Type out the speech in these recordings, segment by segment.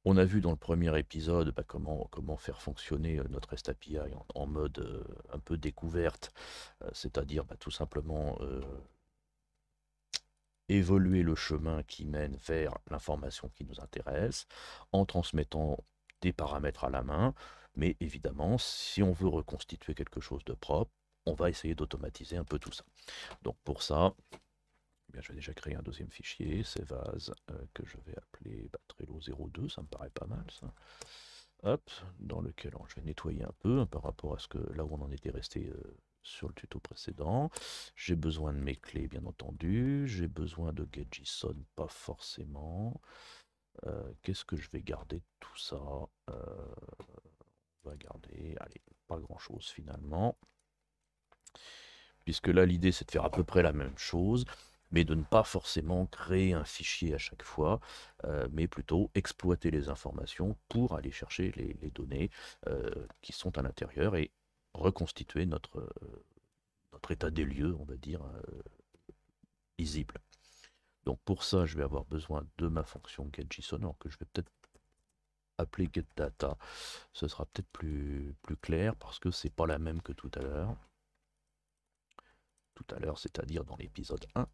On a vu dans le premier épisode comment faire fonctionner notre REST API en mode un peu découverte, c'est-à-dire tout simplement évoluer le chemin qui mène vers l'information qui nous intéresse en transmettant des paramètres à la main. Mais évidemment, si on veut reconstituer quelque chose de propre, on va essayer d'automatiser un peu tout ça. Donc pour ça, eh bien, je vais déjà créer un deuxième fichier, Cvas, que je vais appeler Trello 02, ça me paraît pas mal ça. Hop, dans lequel je vais nettoyer un peu par rapport à ce que là où on en était resté sur le tuto précédent. J'ai besoin de mes clés, bien entendu. J'ai besoin de GetJSON, pas forcément. Qu'est-ce que je vais garder de tout ça? On va garder, allez, pas grand-chose finalement. Puisque là, l'idée, c'est de faire à peu près la même chose, mais de ne pas forcément créer un fichier à chaque fois, mais plutôt exploiter les informations pour aller chercher les données qui sont à l'intérieur et reconstituer notre état des lieux, on va dire, lisible. Donc pour ça, je vais avoir besoin de ma fonction getJSON, alors que je vais peut-être appeler getData. Ce sera peut-être plus clair parce que c'est pas la même que tout à l'heure. Tout à l'heure, c'est-à-dire dans l'épisode 1.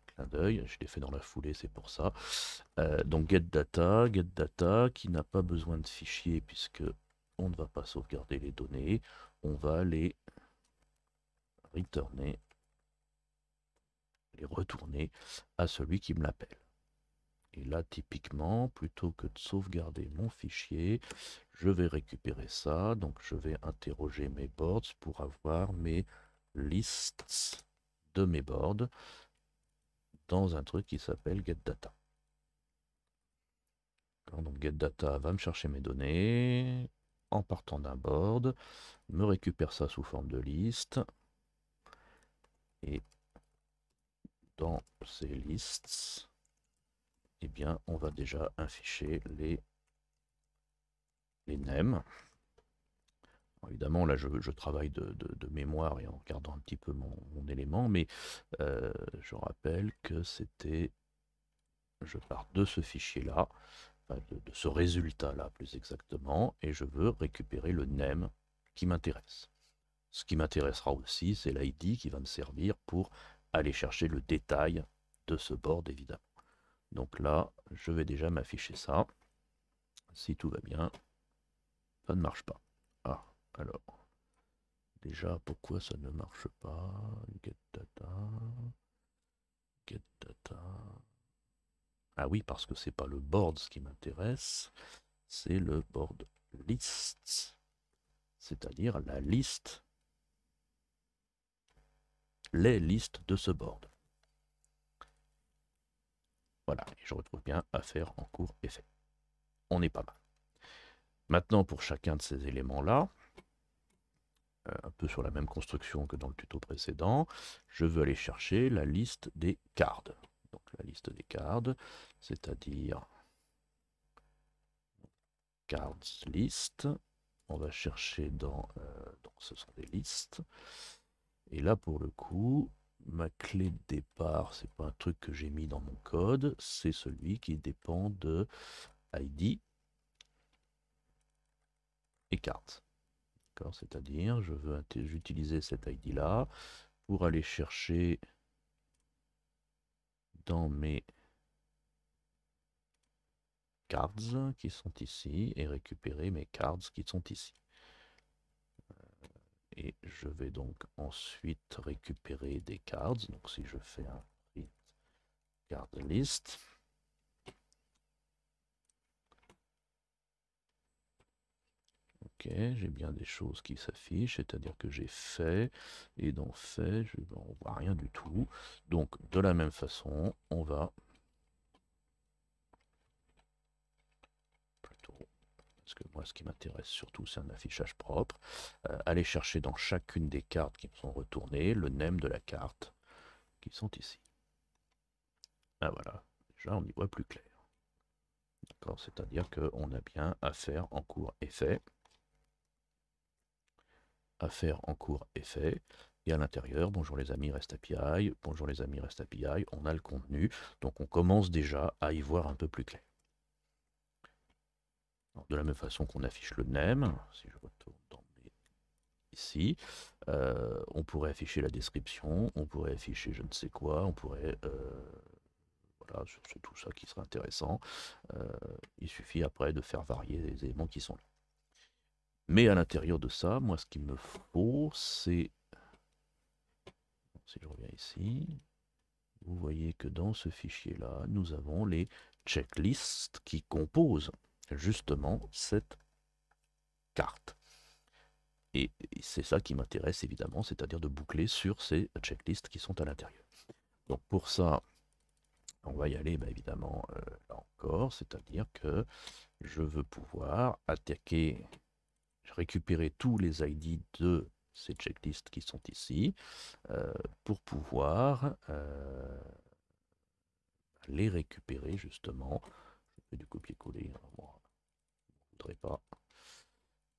Clin d'œil, je l'ai fait dans la foulée, c'est pour ça. Donc getData qui n'a pas besoin de fichier puisque on ne va pas sauvegarder les données. On va les returner, les retourner à celui qui me l'appelle. Et là, typiquement, plutôt que de sauvegarder mon fichier, je vais récupérer ça. Donc, je vais interroger mes boards pour avoir mes lists de mes boards dans un truc qui s'appelle getData. Donc, getData va me chercher mes données en partant d'un board, me récupère ça sous forme de liste. Et dans ces lists, eh bien, on va déjà afficher les names. Alors évidemment, là, je travaille de mémoire et en regardant un petit peu mon élément, mais je rappelle que c'était, je pars de ce fichier-là, enfin, de ce résultat-là plus exactement, et je veux récupérer le name qui m'intéresse. Ce qui m'intéressera aussi, c'est l'ID qui va me servir pour aller chercher le détail de ce board, évidemment. Donc là, je vais déjà m'afficher ça. Si tout va bien, ça ne marche pas. Ah, alors, déjà, pourquoi ça ne marche pas? Get data, get data. Ah oui, parce que c'est pas le board qui m'intéresse, c'est le board list, c'est-à-dire la liste, les listes de ce board. Voilà, et je retrouve bien affaire en cours et fait. On est pas mal. Maintenant, pour chacun de ces éléments-là, un peu sur la même construction que dans le tuto précédent, je veux aller chercher la liste des cards. Donc la liste des cards, c'est-à-dire cards list. On va chercher donc ce sont des listes. Et là, pour le coup, ma clé de départ, c'est pas un truc que j'ai mis dans mon code, c'est celui qui dépend de ID et cards. C'est-à-dire, je veux utiliser cet ID-là pour aller chercher dans mes cards qui sont ici et récupérer mes cards qui sont ici. Et je vais donc ensuite récupérer des cards. Donc si je fais un print card list, ok, j'ai bien des choses qui s'affichent, c'est-à-dire que j'ai fait, et dans fait, on voit rien du tout. Donc de la même façon, on va plutôt, parce que moi ce qui m'intéresse surtout c'est un affichage propre, aller chercher dans chacune des cartes qui me sont retournées le name de la carte qui sont ici. Ah voilà, déjà on y voit plus clair. D'accord, c'est-à-dire qu'on a bien affaire en cours et fait, affaire en cours et fait, et à l'intérieur, bonjour les amis REST API, bonjour les amis REST API, on a le contenu, donc on commence déjà à y voir un peu plus clair. Alors, de la même façon qu'on affiche le name, si je retourne ici, on pourrait afficher la description, on pourrait afficher je ne sais quoi, on pourrait voilà, c'est tout ça qui serait intéressant. Il suffit après de faire varier les éléments qui sont là. Mais à l'intérieur de ça, moi ce qu'il me faut, c'est, si je reviens ici, vous voyez que dans ce fichier-là, nous avons les checklists qui composent justement cette carte. Et c'est ça qui m'intéresse évidemment, c'est-à-dire de boucler sur ces checklists qui sont à l'intérieur. Donc pour ça, on va y aller évidemment là encore, c'est-à-dire que je veux pouvoir attaquer, récupérer tous les ID de ces checklists qui sont ici, pour pouvoir les récupérer justement. Je fais du copier-coller, hein, moi, je ne voudrais pas.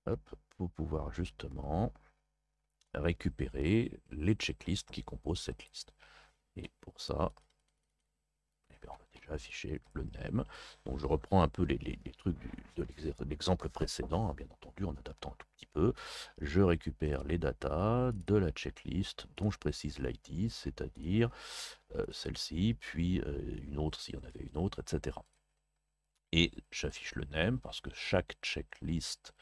Hop, pour pouvoir justement récupérer les checklists qui composent cette liste. Et pour ça, eh bien, on va déjà afficher le name. Donc je reprends un peu les trucs de l'exemple précédent, hein, bien entendu, en adaptant un tout petit peu. Je récupère les datas de la checklist dont je précise l'ID, c'est-à-dire celle-ci, puis une autre s'il y en avait une autre, etc. Et j'affiche le name parce que chaque checklist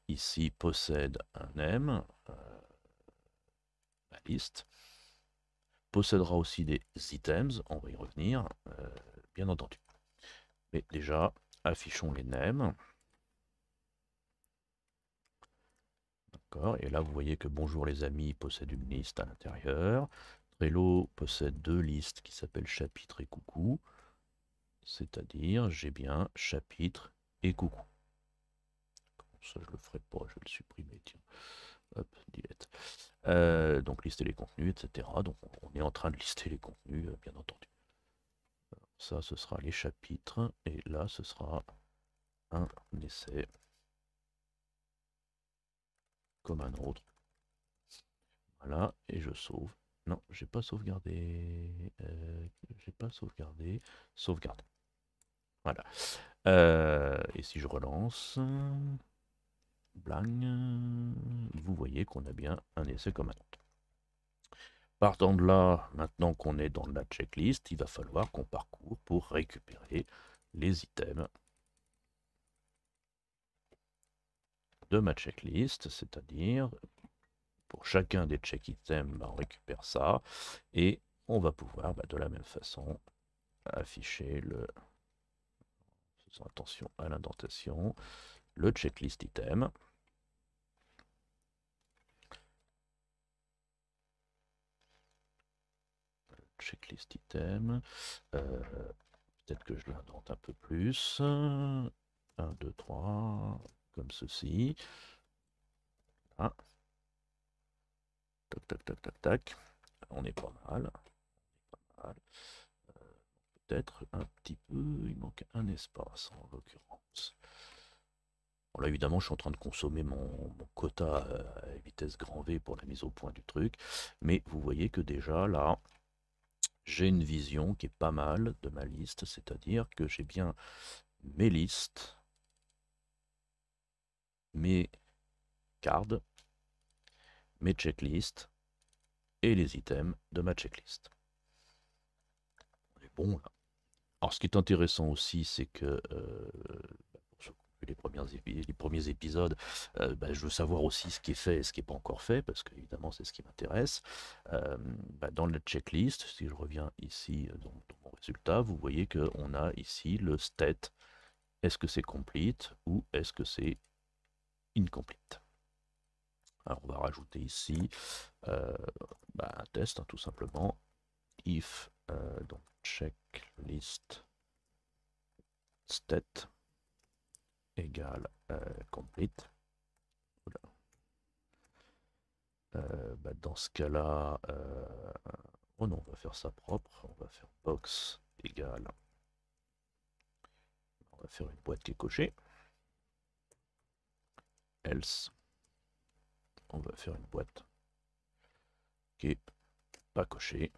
ici possède un name, la liste, possédera aussi des items, on va y revenir, bien entendu. Mais déjà, affichons les names. D'accord, et là vous voyez que bonjour les amis possède une liste à l'intérieur. Trello possède deux listes qui s'appellent chapitre et coucou. C'est-à-dire, j'ai bien chapitre et coucou. Ça, je le ferai pas, je vais le supprimer, tiens. Hop, delete. Donc, lister les contenus, etc. Donc, on est en train de lister les contenus, bien entendu. Ça, ce sera les chapitres. Et là, ce sera un essai comme un autre. Voilà, et je sauve. Non, j'ai pas sauvegardé. J'ai pas sauvegardé. Sauvegarde. Voilà. Et si je relance, blang, vous voyez qu'on a bien un essai comme un autre. Partant de là, maintenant qu'on est dans la checklist, il va falloir qu'on parcourt pour récupérer les items de ma checklist, c'est-à-dire pour chacun des check items, on récupère ça et on va pouvoir de la même façon afficher le, faisons attention à l'indentation, le checklist item. Checklist item. Peut-être que je l'indente un peu plus. 1, 2, 3, comme ceci. Ah. Tac, tac, tac, tac, tac. On est pas mal. Peut-être un petit peu, il manque un espace en l'occurrence. Bon, là évidemment je suis en train de consommer mon quota à vitesse grand V pour la mise au point du truc, mais vous voyez que déjà là, j'ai une vision qui est pas mal de ma liste, c'est-à-dire que j'ai bien mes listes, mes cards, mes checklists et les items de ma checklist. On est bon là. Alors ce qui est intéressant aussi, c'est que pour ceux qui ont vu les premiers épisodes, je veux savoir aussi ce qui est fait et ce qui n'est pas encore fait, parce que évidemment c'est ce qui m'intéresse. Dans la checklist, si je reviens ici dans mon résultat, vous voyez qu'on a ici le state. Est-ce que c'est complete ou est-ce que c'est incomplete? Alors on va rajouter ici un test, hein, tout simplement. If donc checklist state égale complete. Dans ce cas-là, oh non, on va faire ça propre. On va faire box égale. On va faire une boîte qui est cochée. Else, on va faire une boîte qui est pas cochée.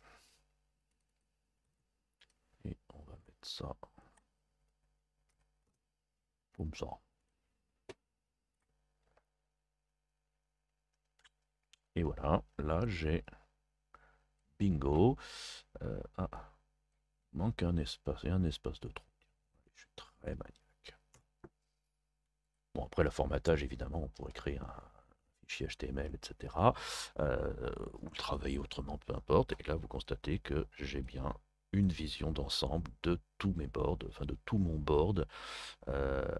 Et on va mettre ça comme ça. Et voilà, là j'ai bingo. Ah, manque un espace et un espace de trop. Je suis très maniaque. Bon, après, le formatage, évidemment, on pourrait créer un fichier HTML, etc. Ou travailler autrement, peu importe. Et là, vous constatez que j'ai bien une vision d'ensemble de tous mes boards, enfin de tout mon board,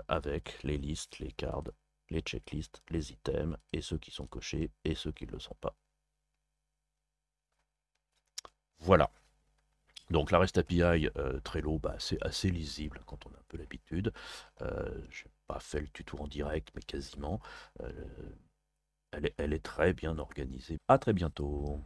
avec les listes, les cards, les checklists, les items, et ceux qui sont cochés et ceux qui ne le sont pas. Voilà. Donc la REST API Trello, bah, c'est assez lisible quand on a un peu l'habitude. Je n'ai pas fait le tuto en direct, mais quasiment. Elle est très bien organisée. À très bientôt.